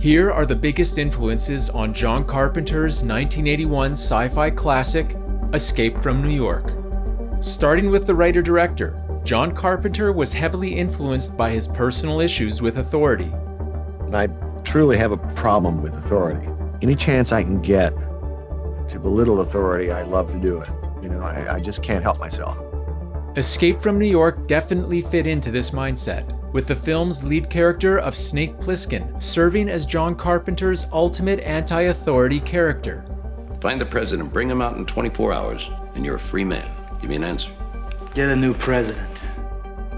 Here are the biggest influences on John Carpenter's 1981 sci-fi classic, Escape from New York. Starting with the writer-director, John Carpenter was heavily influenced by his personal issues with authority. I truly have a problem with authority. Any chance I can get to belittle authority, I love to do it. I just can't help myself. Escape from New York definitely fit into this mindset, with the film's lead character of Snake Plissken serving as John Carpenter's ultimate anti-authority character. Find the president, bring him out in 24 hours, and you're a free man. Give me an answer. Get a new president.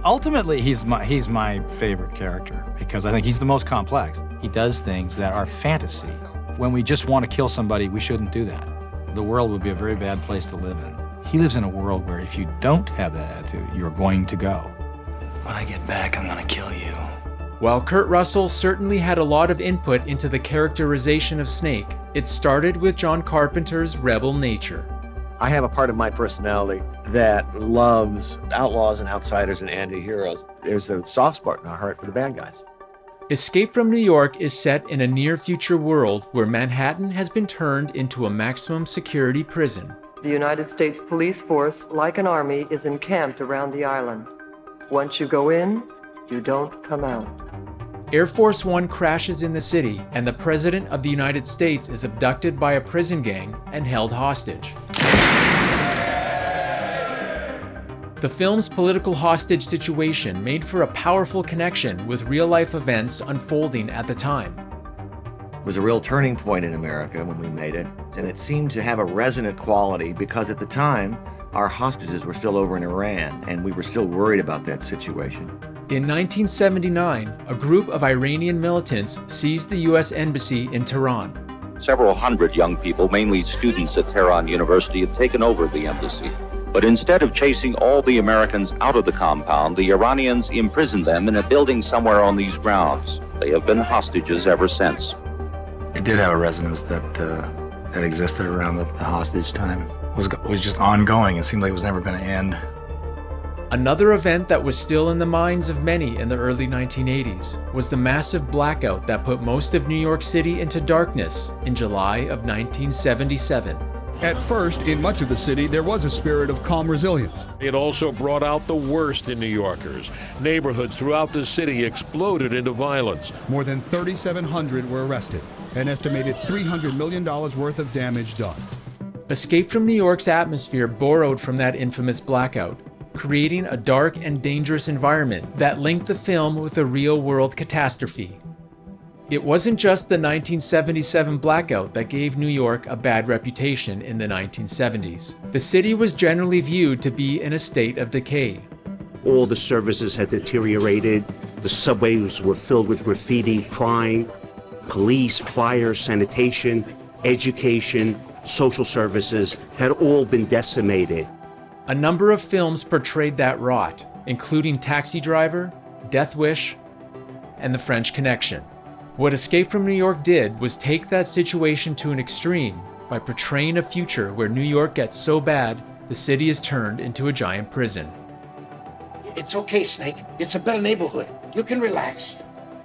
Ultimately, he's my favorite character because I think he's the most complex. He does things that are fantasy. When we just want to kill somebody, we shouldn't do that. The world would be a very bad place to live in. He lives in a world where if you don't have that attitude, you're going to go. When I get back, I'm gonna kill you. While Kurt Russell certainly had a lot of input into the characterization of Snake, it started with John Carpenter's rebel nature. I have a part of my personality that loves outlaws and outsiders and anti-heroes. There's a soft spot in our heart for the bad guys. Escape from New York is set in a near-future world where Manhattan has been turned into a maximum security prison. The United States police force, like an army, is encamped around the island. Once you go in, you don't come out. Air Force One crashes in the city, and the President of the United States is abducted by a prison gang and held hostage. The film's political hostage situation made for a powerful connection with real-life events unfolding at the time. It was a real turning point in America when we made it, and it seemed to have a resonant quality because at the time, our hostages were still over in Iran, and we were still worried about that situation. In 1979, a group of Iranian militants seized the U.S. Embassy in Tehran. Several hundred young people, mainly students at Tehran University, had taken over the embassy. But instead of chasing all the Americans out of the compound, the Iranians imprisoned them in a building somewhere on these grounds. They have been hostages ever since. It did have a resonance that existed around the hostage time. It was just ongoing. It seemed like it was never going to end. Another event that was still in the minds of many in the early 1980s was the massive blackout that put most of New York City into darkness in July of 1977. At first, in much of the city, there was a spirit of calm resilience. It also brought out the worst in New Yorkers. Neighborhoods throughout the city exploded into violence. More than 3,700 were arrested. An estimated $300 million worth of damage done. Escape from New York's atmosphere borrowed from that infamous blackout, creating a dark and dangerous environment that linked the film with a real-world catastrophe. It wasn't just the 1977 blackout that gave New York a bad reputation in the 1970s. The city was generally viewed to be in a state of decay. All the services had deteriorated. The subways were filled with graffiti, crime, police, fire, sanitation, education, social services had all been decimated. A number of films portrayed that rot, including Taxi Driver, Death Wish, and The French Connection. What Escape from New York did was take that situation to an extreme by portraying a future where New York gets so bad, the city is turned into a giant prison. It's okay, Snake. It's a better neighborhood. You can relax.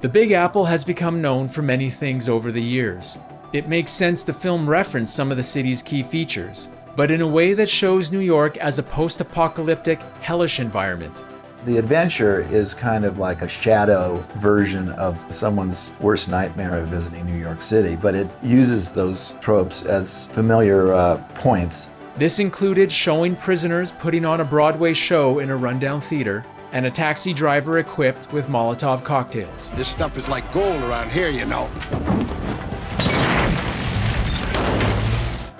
The Big Apple has become known for many things over the years. It makes sense to film reference some of the city's key features, but in a way that shows New York as a post-apocalyptic, hellish environment. The adventure is kind of like a shadow version of someone's worst nightmare of visiting New York City, but it uses those tropes as familiar points. This included showing prisoners putting on a Broadway show in a rundown theater, and a taxi driver equipped with Molotov cocktails. This stuff is like gold around here, you know.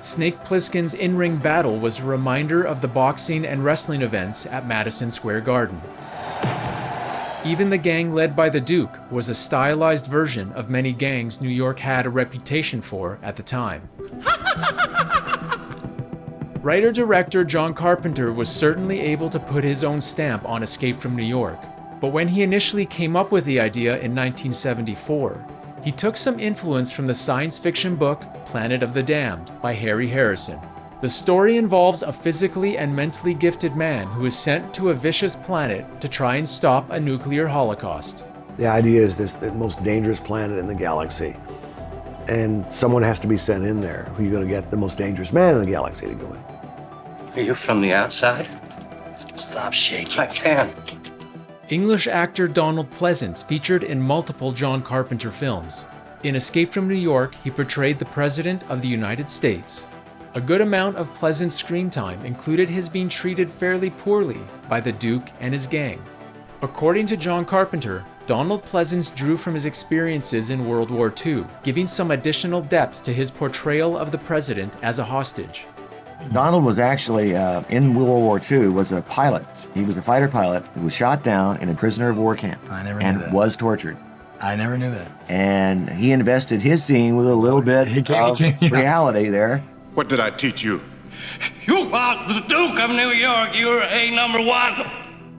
Snake Plissken's in-ring battle was a reminder of the boxing and wrestling events at Madison Square Garden. Even the gang led by the Duke was a stylized version of many gangs New York had a reputation for at the time. Writer-director John Carpenter was certainly able to put his own stamp on Escape from New York, but when he initially came up with the idea in 1974, he took some influence from the science fiction book Planet of the Damned by Harry Harrison. The story involves a physically and mentally gifted man who is sent to a vicious planet to try and stop a nuclear holocaust. The idea is this the most dangerous planet in the galaxy. And someone has to be sent in there. Who are you going to get the most dangerous man in the galaxy to go in? Are you from the outside? Stop shaking. I can't. English actor Donald Pleasence featured in multiple John Carpenter films. In Escape from New York, he portrayed the President of the United States. A good amount of Pleasence's screen time included his being treated fairly poorly by the Duke and his gang. According to John Carpenter, Donald Pleasence drew from his experiences in World War II, giving some additional depth to his portrayal of the president as a hostage. Donald was actually, in World War II, was a pilot. He was a fighter pilot who was shot down in a prisoner of war camp and was tortured. I never knew that. And he invested his scene with a little bit of reality there. What did I teach you? You are the Duke of New York. You're A number one.